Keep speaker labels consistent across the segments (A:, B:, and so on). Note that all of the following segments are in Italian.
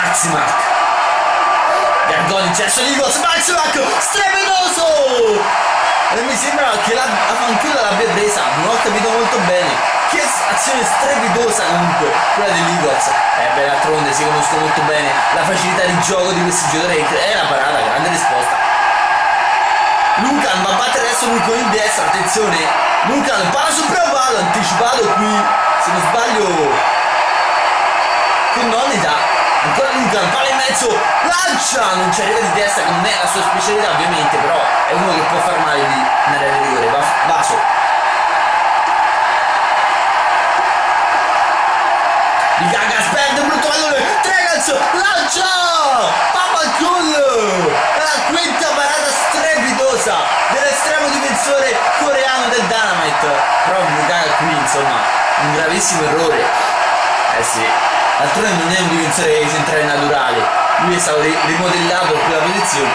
A: Maximac. Gargoni, gesto di Ligos, Maximac, strepitoso! E mi sembra che la fanchiola l'abbia presa, non ho capito molto bene. Che azione strepitosa comunque quella di Ligos. Beh, d'altronde si conosco molto bene la facilità di gioco di questi giocatori. È la parata, grande risposta. Lucan va a battere adesso lui con il destro, attenzione. Lucan palla sul primo palo, anticipato qui, se non sbaglio, con Nonita. Ancora Lucan, palla in mezzo, lancia, non ci arriva di testa, che non è la sua specialità ovviamente, però è uno che può far male in area di rigore. Vaso. Gagas perde, brutto pallone, Tregans, lancia! Papacool! La quinta parata strepitosa dell'estremo difensore coreano del Dynamite. Però Gaga qui, insomma, un gravissimo errore. Eh sì, d'altronde non è un difensore centrale naturale. Lui è stato rimodellato per quella posizione.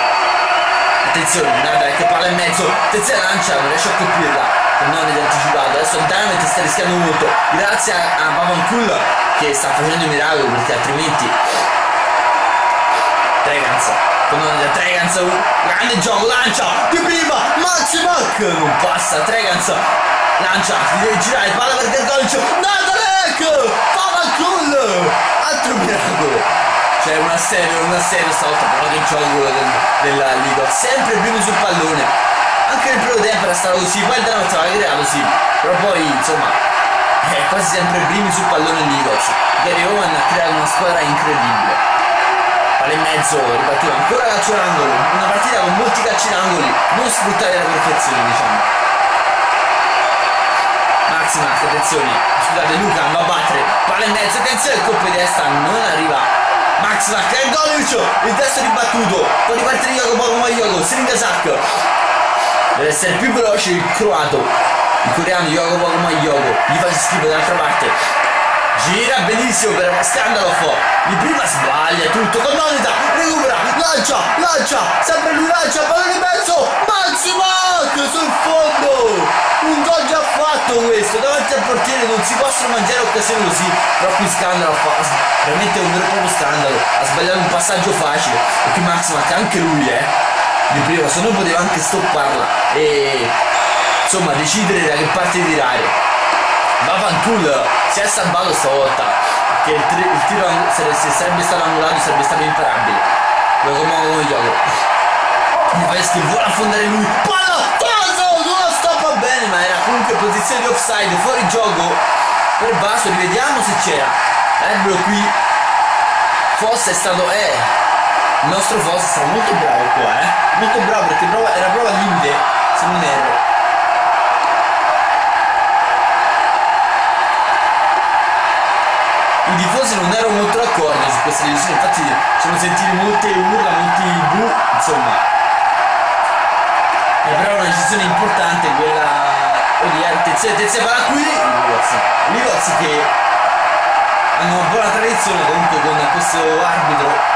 A: Attenzione, guarda che palla in mezzo, attenzione lancia, non riesce a colpirla. Non è anticipato, adesso il Dynamite sta rischiando molto grazie a Papacool che sta facendo i miracoli, perché altrimenti Tregans, grande gioco, lancia di prima, Maximac non passa, Tregans lancia, si deve girare, palla per Gargonic, Nadalek, Papacool, altro miracolo. C'è una serie stavolta, però che gioco della Liga, sempre primo sul pallone. Anche nel primo tempo era stato così, poi il Dynamite aveva creato sì, però poi insomma è quasi sempre primi sul pallone in Ligos. Gary Owen ha creato una squadra incredibile. Palla in mezzo, ribattuta, ancora calcio d'angolo, una partita con molti calci d'angoli, non sfruttati alla perfezione, diciamo. Maximac, attenzione, scusate, Luca va a battere, palla in mezzo, attenzione, il colpo di testa non arriva. Maximac, Gargonic, il testo ribattuto, può ripartire Jacopo come Yoko, Seringa Sack. Deve essere più veloce il croato, il coreano Jacopo Yoko, gli fa schifo dall'altra parte. Gira benissimo per Skandalov, di prima sbaglia tutto, con Nonita, recupera, lancia, sempre lui lancia, pallone in mezzo, Maximac sul fondo, un gol già fatto questo, davanti al portiere non si possono mangiare occasioni così, però qui Skandalov, veramente un vero e proprio scandalo, ha sbagliato un passaggio facile, e qui Maximac anche lui di prima, se no poteva anche stopparla e insomma decidere da che parte tirare. Papacool si è salvato stavolta, perché il tiro se sarebbe stato annullato sarebbe stato imparabile. Lo come Yoko, Nefeschi vuole affondare lui, palla, non stoppa bene, ma era comunque posizione di offside, fuori gioco per Basso. Rivediamo se c'era ebbero qui. Foss è stato il nostro Foss è stato molto bravo qua, molto bravo, perché era proprio al limite, se non erro. I tifosi non erano molto d'accordo su questa decisione, infatti ci sono sentiti molte urla, molti bu, insomma. Però è una decisione importante quella odierna. Attenzione va qui Ligos che hanno una buona tradizione comunque con questo arbitro.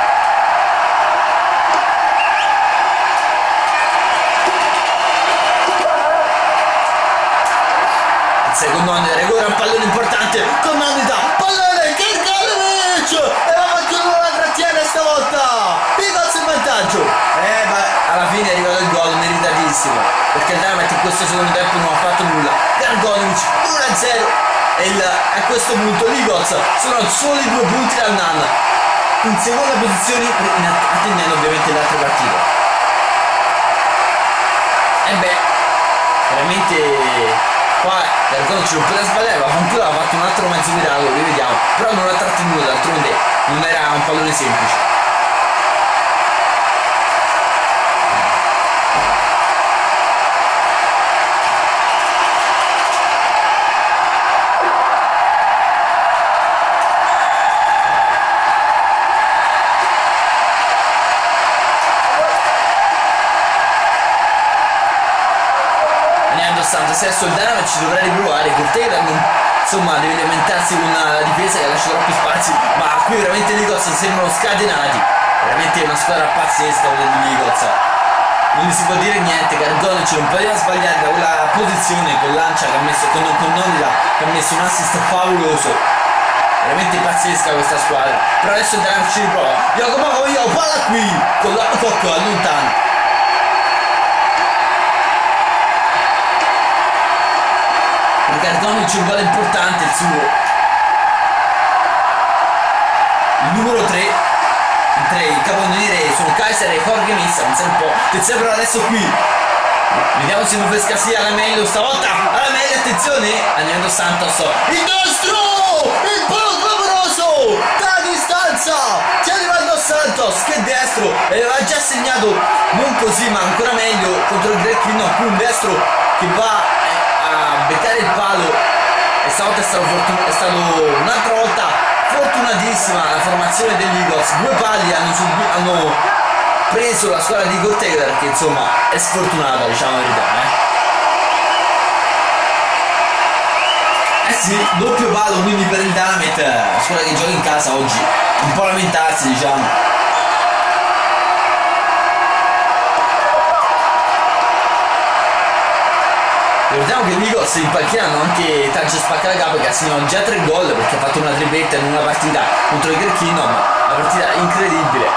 A: Con Nonita, recupera un pallone importante con Nonita, pallone Garganovic e Papacool la trattiene stavolta, Ligos in vantaggio, ma alla fine è arrivato il gol meritatissimo, perché il Dynamite in questo secondo tempo non ha fatto nulla. Garganovic 1-0 e a questo punto Ligos sono solo i 2 punti dal Nan, in seconda posizione, attendendo ovviamente le altre partite. E beh, veramente qua Gargonic non poteva sbagliare, ma Papacool ha fatto un altro mezzo miracolo, rivediamo, però non ha trattenuto, d'altronde non era un pallone semplice. Adesso il Dynamite ci dovrà riprovare, Cortega insomma deve alimentarsi con una difesa che lascia troppi spazi, ma qui veramente i Ligos sembrano scatenati, veramente una squadra pazzesca quella di Ligos, non si può dire niente. Gargonic non poteva sbagliare da quella posizione con Lancia che ha messo con Nonita, che ha messo un assist favoloso, veramente pazzesca questa squadra. Però adesso Dynamo ci riprova. Jacopo io palla qui con la Cocco allontana. Per Gardonic un gol importante il suo. Il numero 3, i caponiere sono Kaiser e Jorge Missa, pensa un po'. Attenzione però adesso qui. Vediamo se non pesca sia alla meglio stavolta. Alla meglio, attenzione. Andiamo Santos. Il nostro! Il palo clamoroso! Da distanza! Sta arrivando Santos che destro. E aveva già segnato, non così ma ancora meglio, contro il Grecchino. Qui un destro che va a beccare il palo. E stavolta è stato un'altra volta fortunatissima la formazione degli Eagles. Due palli hanno preso la squadra di Igor Taylor, che insomma è sfortunata, diciamo la verità, sì, doppio palo quindi per il Dynamite, la squadra che gioca in casa oggi un po' lamentarsi, diciamo. Ricordiamo che gli Eagles in panchina hanno anche Tange Spaccalacapa che ha segnato già 3 gol perché ha fatto una tripletta in una partita contro il Grecchino, una partita incredibile.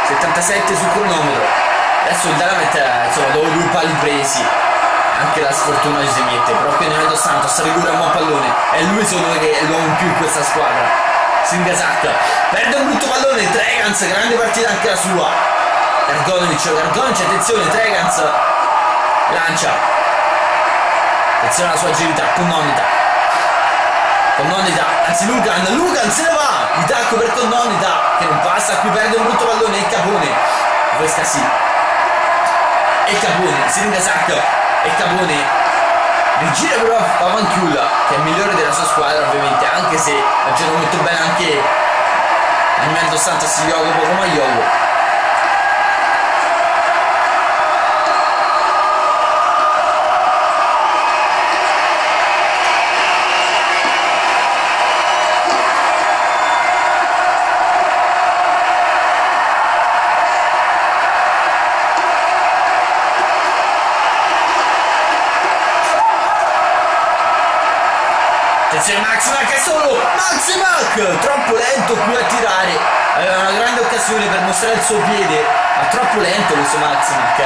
A: 77 sul cronometro. Adesso il Dynamite insomma dopo 2 palli presi anche la sfortuna ci si mette, però qui Nevedo Santos recupera un buon pallone, è lui secondo me che è l'uomo in più in questa squadra. Singasak perde un brutto pallone, Tregans, grande partita anche la sua. Gardonic, attenzione, Tregans lancia, attenzione alla sua agilità con Nonita, anzi Lucan se ne va, il tacco per Nonita che non passa, qui perde un brutto pallone e Capone, questa sì, e Capone, Singasak e Capone rigira però Pavanchiulla che è il migliore della sua squadra ovviamente, anche se ha giocato molto bene anche Nevedo Santos e Jacopo Comaiogo. Attenzione Maximac, è solo Maximac, troppo lento qui a tirare, aveva una grande occasione per mostrare il suo piede, ma troppo lento questo Maximac,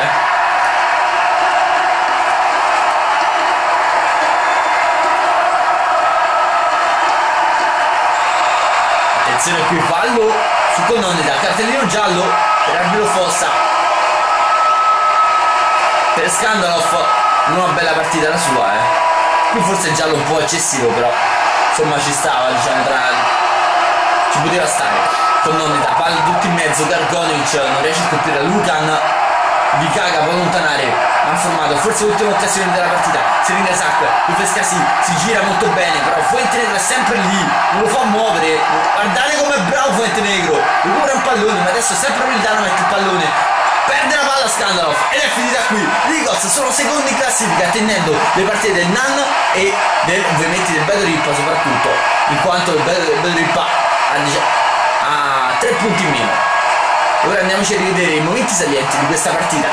A: Attenzione qui, fallo su Connonida, cartellino giallo per Arbilo Fossa, per Skandalov, non una bella partita la sua, Qui forse il giallo un po' eccessivo, però insomma ci stava, diciamo, ci poteva stare. Con Nonita, palla tutti in mezzo, Gargonic non riesce a colpire Lucan, di caga, può allontanare, ha formato, forse l'ultima occasione della partita, Singasak, Lufescasi si gira molto bene, però Fuentenegro è sempre lì, non lo fa muovere, guardate com'è bravo Fuentenegro, recupera un pallone, ma adesso è sempre per il Dynamite il pallone. Perde la palla Skandalov ed è finita qui. Gli Eagles sono secondi in classifica tenendo le partite del NAN e ovviamente del Beto Rippa soprattutto, in quanto il Beto Rippa ha 3 punti in meno. Ora andiamoci a rivedere i momenti salienti di questa partita.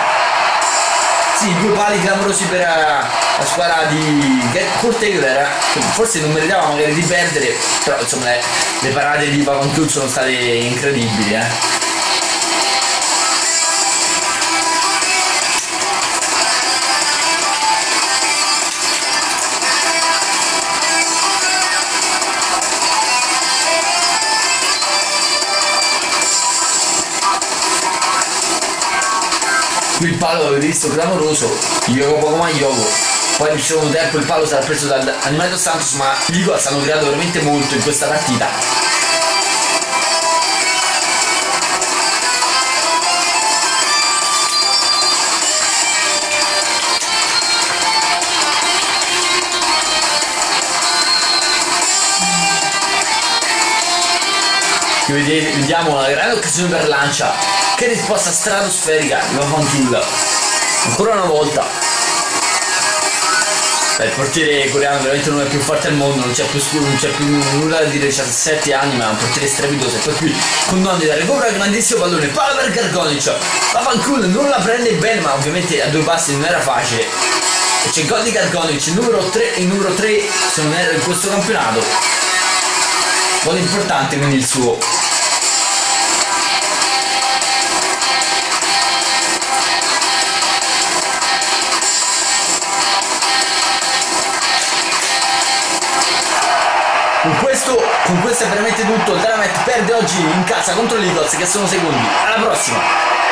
A: Sì, 2 pali clamorosi per la squadra di Kurt Taylor, che forse non meritava magari di perdere, però insomma le parate di Pavanchul sono state incredibili, Qui il palo avete visto clamoroso, Jacopo Comaiogo, poi nel secondo tempo il palo sarà preso da Nevedo Santos, ma gli Eagles hanno creato veramente molto in questa partita. Qui vediamo una grande occasione per Lancia. Che risposta stratosferica di Pavanchiulla, ancora una volta. Il portiere coreano veramente non è più forte al mondo, non c'è più nulla da dire, 17 anni, ma è un portiere strepitoso. E poi qui con Nonida recupera il grandissimo pallone, palla per Gargonic, Pavanchiulla non la prende bene, ma ovviamente a 2 passi non era facile. E c'è gol di Gargonic, il numero 3 se non erro in questo campionato. gol importante, quindi il suo. Con questo è veramente tutto. Il Dynamite perde oggi in casa contro l'Eagles, che sono secondi. Alla prossima!